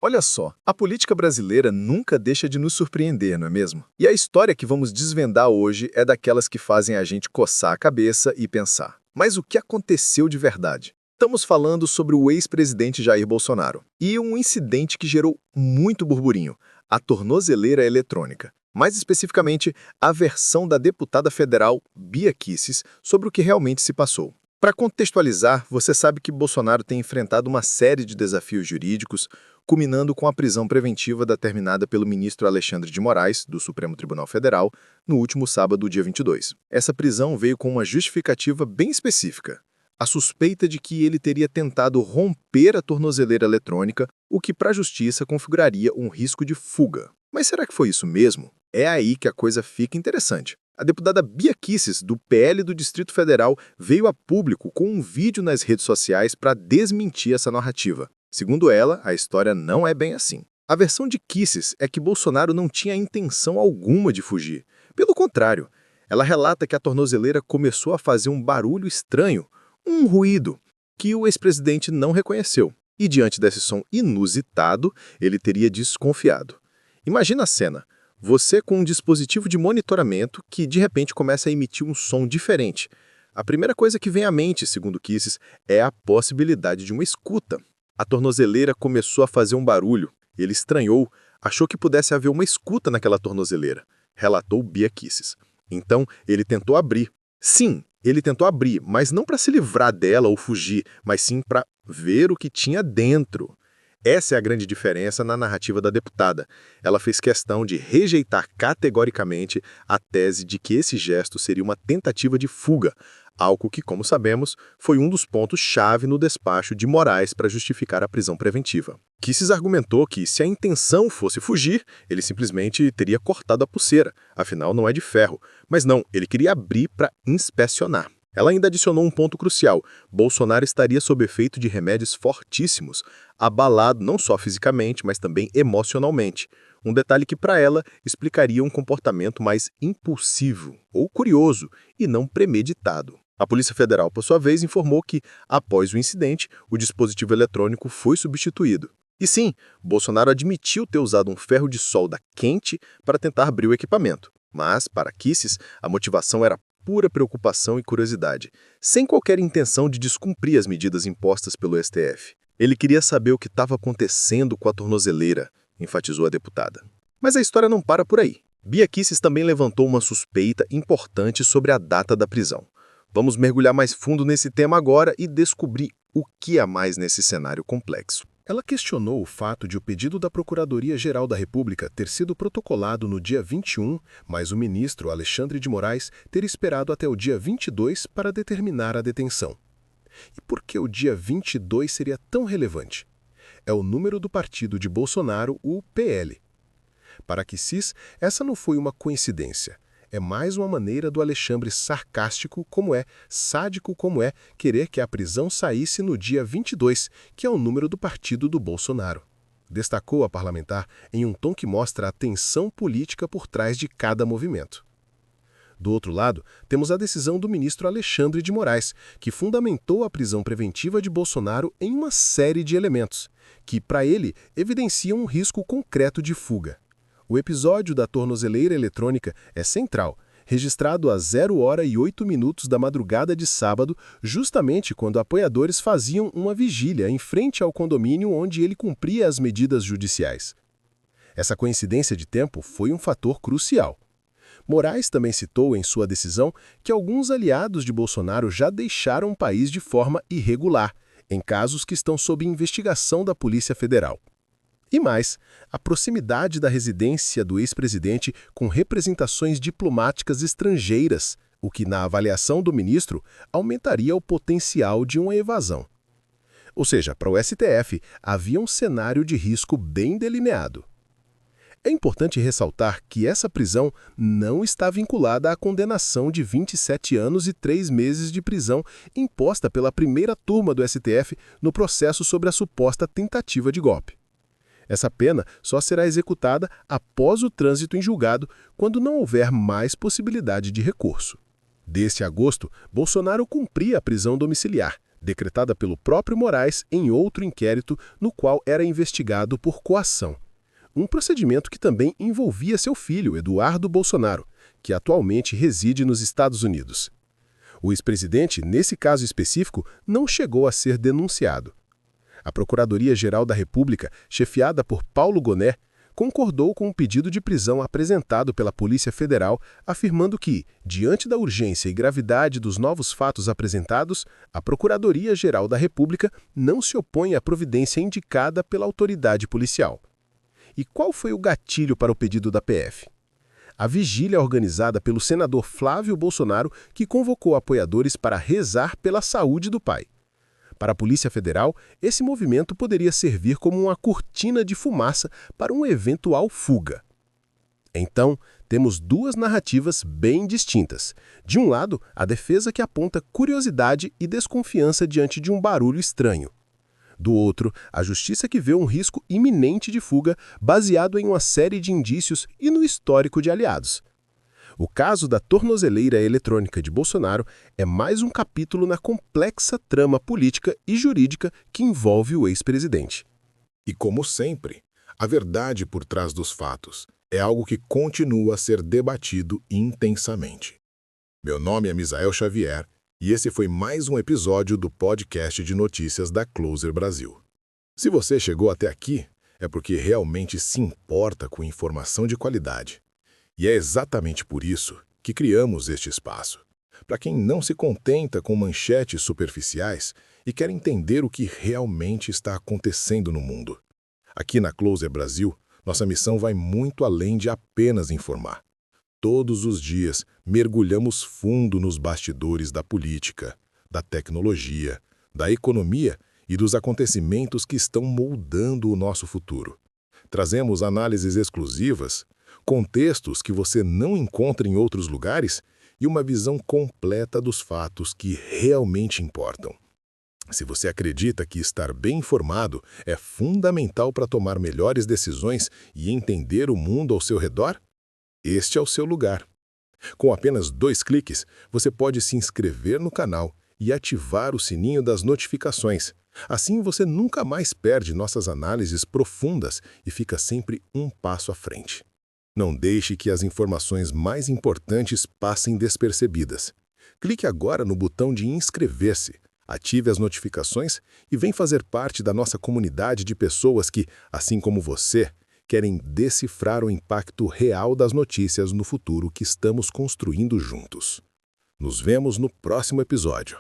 Olha só, a política brasileira nunca deixa de nos surpreender, não é mesmo? E a história que vamos desvendar hoje é daquelas que fazem a gente coçar a cabeça e pensar. Mas o que aconteceu de verdade? Estamos falando sobre o ex-presidente Jair Bolsonaro e um incidente que gerou muito burburinho, a tornozeleira eletrônica. Mais especificamente, a versão da deputada federal Bia Kicis sobre o que realmente se passou. Para contextualizar, você sabe que Bolsonaro tem enfrentado uma série de desafios jurídicos, culminando com a prisão preventiva determinada pelo ministro Alexandre de Moraes, do Supremo Tribunal Federal, no último sábado, dia 22. Essa prisão veio com uma justificativa bem específica: a suspeita de que ele teria tentado romper a tornozeleira eletrônica, o que para a justiça configuraria um risco de fuga. Mas será que foi isso mesmo? É aí que a coisa fica interessante. A deputada Bia Kicis, do PL do Distrito Federal, veio a público com um vídeo nas redes sociais para desmentir essa narrativa. Segundo ela, a história não é bem assim. A versão de Kicis é que Bolsonaro não tinha intenção alguma de fugir. Pelo contrário, ela relata que a tornozeleira começou a fazer um barulho estranho, um ruído, que o ex-presidente não reconheceu. E diante desse som inusitado, ele teria desconfiado. Imagina a cena. Você com um dispositivo de monitoramento que de repente começa a emitir um som diferente. A primeira coisa que vem à mente, segundo Kicis, é a possibilidade de uma escuta. A tornozeleira começou a fazer um barulho. Ele estranhou, achou que pudesse haver uma escuta naquela tornozeleira, relatou Bia Kicis. Então, ele tentou abrir. Sim, ele tentou abrir, mas não para se livrar dela ou fugir, mas sim para ver o que tinha dentro. Essa é a grande diferença na narrativa da deputada. Ela fez questão de rejeitar categoricamente a tese de que esse gesto seria uma tentativa de fuga, algo que, como sabemos, foi um dos pontos-chave no despacho de Moraes para justificar a prisão preventiva. Kicis argumentou que, se a intenção fosse fugir, ele simplesmente teria cortado a pulseira, afinal não é de ferro. Mas não, ele queria abrir para inspecionar. Ela ainda adicionou um ponto crucial: Bolsonaro estaria sob efeito de remédios fortíssimos, abalado não só fisicamente, mas também emocionalmente. Um detalhe que, para ela, explicaria um comportamento mais impulsivo ou curioso e não premeditado. A Polícia Federal, por sua vez, informou que, após o incidente, o dispositivo eletrônico foi substituído. E sim, Bolsonaro admitiu ter usado um ferro de solda quente para tentar abrir o equipamento. Mas, para Kicis, a motivação era pura preocupação e curiosidade, sem qualquer intenção de descumprir as medidas impostas pelo STF. Ele queria saber o que estava acontecendo com a tornozeleira, enfatizou a deputada. Mas a história não para por aí. Bia Kicis também levantou uma suspeita importante sobre a data da prisão. Vamos mergulhar mais fundo nesse tema agora e descobrir o que há mais nesse cenário complexo. Ela questionou o fato de o pedido da Procuradoria-Geral da República ter sido protocolado no dia 21, mas o ministro Alexandre de Moraes ter esperado até o dia 22 para determinar a detenção. E por que o dia 22 seria tão relevante? É o número do partido de Bolsonaro, o PL. Para Kicis, essa não foi uma coincidência. É mais uma maneira do Alexandre sarcástico como é, sádico como é, querer que a prisão saísse no dia 22, que é o número do partido do Bolsonaro. Destacou a parlamentar em um tom que mostra a tensão política por trás de cada movimento. Do outro lado, temos a decisão do ministro Alexandre de Moraes, que fundamentou a prisão preventiva de Bolsonaro em uma série de elementos, que, para ele, evidenciam um risco concreto de fuga. O episódio da tornozeleira eletrônica é central, registrado às 0h08 da madrugada de sábado, justamente quando apoiadores faziam uma vigília em frente ao condomínio onde ele cumpria as medidas judiciais. Essa coincidência de tempo foi um fator crucial. Moraes também citou em sua decisão que alguns aliados de Bolsonaro já deixaram o país de forma irregular, em casos que estão sob investigação da Polícia Federal. E mais, a proximidade da residência do ex-presidente com representações diplomáticas estrangeiras, o que, na avaliação do ministro, aumentaria o potencial de uma evasão. Ou seja, para o STF, havia um cenário de risco bem delineado. É importante ressaltar que essa prisão não está vinculada à condenação de 27 anos e 3 meses de prisão imposta pela primeira turma do STF no processo sobre a suposta tentativa de golpe. Essa pena só será executada após o trânsito em julgado, quando não houver mais possibilidade de recurso. Desde agosto, Bolsonaro cumpria a prisão domiciliar, decretada pelo próprio Moraes em outro inquérito no qual era investigado por coação. Um procedimento que também envolvia seu filho, Eduardo Bolsonaro, que atualmente reside nos Estados Unidos. O ex-presidente, nesse caso específico, não chegou a ser denunciado. A Procuradoria-Geral da República, chefiada por Paulo Gonet, concordou com o pedido de prisão apresentado pela Polícia Federal, afirmando que, diante da urgência e gravidade dos novos fatos apresentados, a Procuradoria-Geral da República não se opõe à providência indicada pela autoridade policial. E qual foi o gatilho para o pedido da PF? A vigília organizada pelo senador Flávio Bolsonaro, que convocou apoiadores para rezar pela saúde do pai. Para a Polícia Federal, esse movimento poderia servir como uma cortina de fumaça para uma eventual fuga. Então, temos duas narrativas bem distintas. De um lado, a defesa que aponta curiosidade e desconfiança diante de um barulho estranho. Do outro, a justiça que vê um risco iminente de fuga baseado em uma série de indícios e no histórico de aliados. O caso da tornozeleira eletrônica de Bolsonaro é mais um capítulo na complexa trama política e jurídica que envolve o ex-presidente. E como sempre, a verdade por trás dos fatos é algo que continua a ser debatido intensamente. Meu nome é Misael Xavier e esse foi mais um episódio do podcast de notícias da Closer Brasil. Se você chegou até aqui, é porque realmente se importa com informação de qualidade. E é exatamente por isso que criamos este espaço. Para quem não se contenta com manchetes superficiais e quer entender o que realmente está acontecendo no mundo. Aqui na Closer Brasil, nossa missão vai muito além de apenas informar. Todos os dias, mergulhamos fundo nos bastidores da política, da tecnologia, da economia e dos acontecimentos que estão moldando o nosso futuro. Trazemos análises exclusivas, contextos que você não encontra em outros lugares e uma visão completa dos fatos que realmente importam. Se você acredita que estar bem informado é fundamental para tomar melhores decisões e entender o mundo ao seu redor, este é o seu lugar. Com apenas 2 cliques, você pode se inscrever no canal e ativar o sininho das notificações. Assim você nunca mais perde nossas análises profundas e fica sempre um passo à frente. Não deixe que as informações mais importantes passem despercebidas. Clique agora no botão de inscrever-se, ative as notificações e vem fazer parte da nossa comunidade de pessoas que, assim como você, querem decifrar o impacto real das notícias no futuro que estamos construindo juntos. Nos vemos no próximo episódio.